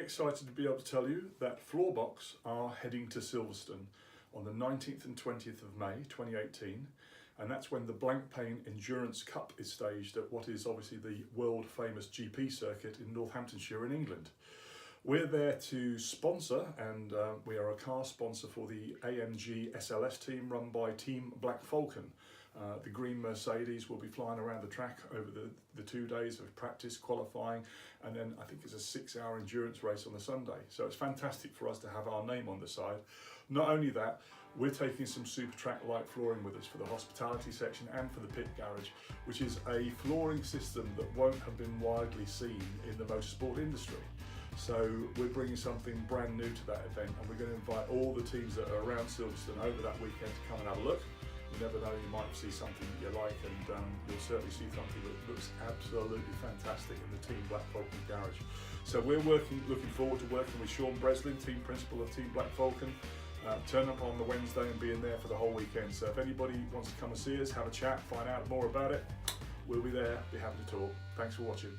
excited to be able to tell you that Floorbox are heading to Silverstone on the 19th and 20th of May 2018, and that's when the Blank Pain Endurance Cup is staged at what is obviously the world famous GP circuit in Northamptonshire in England. We're there to sponsor, and we are a car sponsor for the AMG SLS team run by Team Black Falcon. The green Mercedes will be flying around the track over the 2 days of practice, qualifying, and then I think it's a 6-hour endurance race on the Sunday. So it's fantastic for us to have our name on the side. Not only that, we're taking some Supa-Trac Lite flooring with us for the hospitality section and for the pit garage, which is a flooring system that won't have been widely seen in the motorsport industry. So we're bringing something brand new to that event, and we're going to invite all the teams that are around Silverstone over that weekend to come and have a look. You never know, you might see something that you like, and you'll certainly see something that looks absolutely fantastic in the Team Black Falcon garage. So we're looking forward to working with Sean Breslin, team principal of Team Black Falcon. Turn up on the Wednesday and being there for the whole weekend. So if anybody wants to come and see us, have a chat, find out more about it, we'll be there, be happy to talk. Thanks for watching.